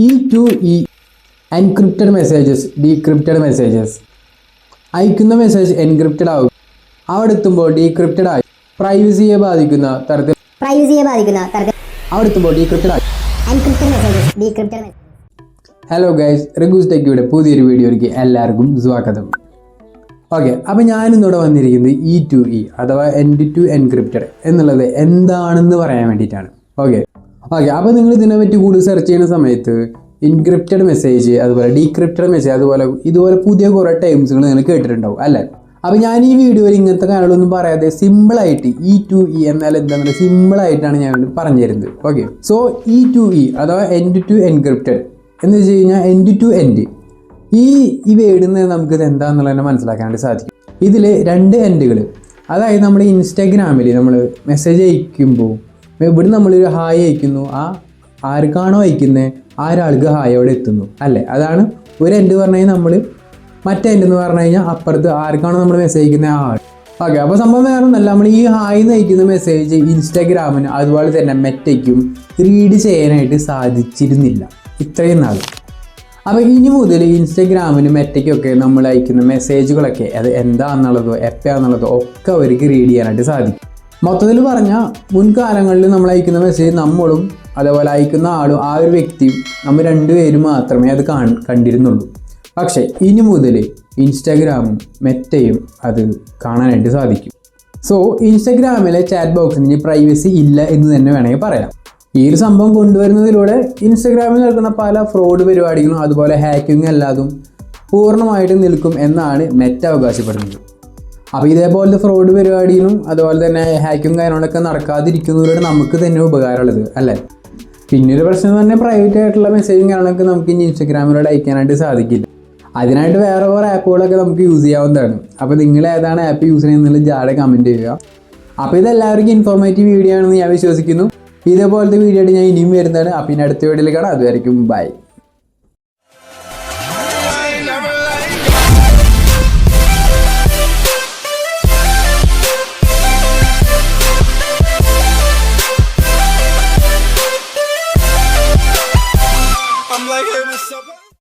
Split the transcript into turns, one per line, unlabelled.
E2E encrypted messages decrypted messages. അയക്കുന്ന message encrypted ആകും, അവിടെ എത്തുമ്പോൾ ഡീക്രിപ്റ്റഡ് ആയി പ്രൈവസിയെ ബാധിക്കുന്ന തരത്തിൽ അവിടെ എത്തുമ്പോൾ ഡീക്രിപ്റ്റഡ് ആയി. ഹലോ ഗൈസ്, റിഗൂസ് ടെക്കിയുടെ പുതിയൊരു വീഡിയോയിലേക്ക് എല്ലാവർക്കും സ്വാഗതം. ഓക്കെ, അപ്പോൾ ഞാനിന്നിവിടെ വന്നിരിക്കുന്നത് E2E അഥവാ എൻഡ് ടു എൻക്രിപ്റ്റഡ് എന്നുള്ളത് എന്താണെന്ന് പറയാൻ വേണ്ടിയിട്ടാണ്. ഓക്കെ, അപ്പോൾ നിങ്ങൾ ഇതിനെപ്പറ്റി കൂടുതൽ സെർച്ച് ചെയ്യുന്ന സമയത്ത് എൻക്രിപ്റ്റഡ് മെസ്സേജ്, അതുപോലെ ഡീക്രിപ്റ്റഡ് മെസ്സേജ്, ഇതുപോലെ പുതിയ കുറേ ടൈംസുകൾ നിങ്ങൾ കേട്ടിട്ടുണ്ടാവും അല്ലേ. അപ്പോൾ ഞാൻ ഈ വീഡിയോയിൽ ഇങ്ങനത്തെ കാര്യങ്ങളൊന്നും പറയാതെ സിമ്പിളായിട്ട് E2E എന്നാൽ എന്താണെന്ന് സിമ്പിളായിട്ടാണ് ഞാൻ പറഞ്ഞു തരുന്നത്. ഓക്കെ, സോ E2E അഥവാ എൻഡ് ടു എൻക്രിപ്റ്റഡ് എന്ന് വെച്ച് കഴിഞ്ഞാൽ എൻഡ് ടു എൻഡ് ഈ വേർഡിൽ നിന്ന് നമുക്കിത് എന്താണെന്നുള്ളതിനെ മനസ്സിലാക്കാനായിട്ട് സാധിക്കും. ഇതിൽ രണ്ട് എൻഡുകൾ, അതായത് നമ്മൾ ഇൻസ്റ്റാഗ്രാമിൽ നമ്മൾ മെസ്സേജ് അയക്കുമ്പോൾ ഇവിടെ നമ്മളൊരു ഹായ് അയക്കുന്നു, ആർക്കാണോ അയക്കുന്നത് ആ ഒരാൾക്ക് ഹായ് അവിടെ എത്തുന്നു അല്ലേ. അതാണ് ഒരു എൻഡ് പറഞ്ഞു കഴിഞ്ഞാൽ നമ്മൾ, മറ്റേ എൻഡ് എന്ന് പറഞ്ഞു കഴിഞ്ഞാൽ അപ്പുറത്ത് ആർക്കാണോ നമ്മൾ മെസ്സേജ് അയക്കുന്നത് ആ ആൾ. ഓക്കെ, അപ്പോൾ സംഭവം വേറെ ഒന്നല്ല, നമ്മൾ ഈ ഹായ് എന്ന് അയക്കുന്ന മെസ്സേജ് ഇൻസ്റ്റാഗ്രാമിന് അതുപോലെ തന്നെ മെറ്റയ്ക്കും റീഡ് ചെയ്യാനായിട്ട് സാധിച്ചിരുന്നില്ല ഇത്രയും നാൾ. അപ്പോൾ ഇനി മുതൽ ഇൻസ്റ്റാഗ്രാമിന് മെറ്റയ്ക്കൊക്കെ നമ്മൾ അയക്കുന്ന മെസ്സേജുകളൊക്കെ അത് എന്താണെന്നുള്ളതോ എപ്പോഴാണെന്നുള്ളതോ ഒക്കെ അവർക്ക് റീഡ് ചെയ്യാനായിട്ട് സാധിക്കും. മൊത്തത്തിൽ പറഞ്ഞാൽ മുൻകാലങ്ങളിൽ നമ്മൾ അയക്കുന്ന മെസ്സേജ് നമ്മളും അതേപോലെ അയക്കുന്ന ആളും ആ ഒരു വ്യക്തിയും നമ്മൾ രണ്ടുപേരും മാത്രമേ അത് കണ്ടിരുന്നുള്ളൂ. പക്ഷേ ഇനി മുതൽ ഇൻസ്റ്റാഗ്രാമും മെറ്റയും അത് കാണാനായിട്ട് സാധിക്കും. സോ ഇൻസ്റ്റാഗ്രാമിലെ ചാറ്റ് ബോക്സിന് ഇനി പ്രൈവസി ഇല്ല എന്ന് തന്നെ വേണമെങ്കിൽ പറയാം. ഈ ഒരു സംഭവം കൊണ്ടുവരുന്നതിലൂടെ ഇൻസ്റ്റാഗ്രാമിൽ നടക്കുന്ന പല ഫ്രോഡ് പരിപാടികളും അതുപോലെ ഹാക്കിങ് എല്ലാതും പൂർണ്ണമായിട്ട് നിൽക്കും എന്നാണ് മെറ്റ അവകാശപ്പെടുന്നത്. അപ്പോൾ ഇതേപോലത്തെ ഫ്രോഡ് പരിപാടിയും അതുപോലെ തന്നെ ഹാക്കിങ് കാര്യങ്ങളൊക്കെ നടക്കാതിരിക്കുന്നതിലൂടെ നമുക്ക് തന്നെ ഉപകാരമുള്ളത് അല്ലേ. പിന്നൊരു പ്രശ്നം എന്ന് പറഞ്ഞാൽ പ്രൈവറ്റ് ആയിട്ടുള്ള മെസ്സേജും കാര്യങ്ങളൊക്കെ നമുക്ക് ഇനി ഇൻസ്റ്റാഗ്രാമിലൂടെ അയക്കാനായിട്ട് സാധിക്കില്ല. അതിനായിട്ട് വേറെ കുറേ ആപ്പുകളൊക്കെ നമുക്ക് യൂസ് ചെയ്യാവുന്നതാണ്. അപ്പോൾ നിങ്ങൾ ഏതാണ് ആപ്പ് യൂസ് ചെയ്യുന്നതിൽ ജാടെ കമൻറ്റ് ചെയ്യുക. അപ്പോൾ ഇതെല്ലാവർക്കും ഇൻഫോർമേറ്റീവ് വീഡിയോ ആണെന്ന് ഞാൻ വിശ്വസിക്കുന്നു. ഇതേപോലത്തെ വീഡിയോ ആയിട്ട് ഞാൻ ഇനിയും വരുന്നതാണ്. അപ്പോൾ ഇനി അടുത്ത വീഡിയോയിൽ കാണാം. അതുവരെയും ബൈ.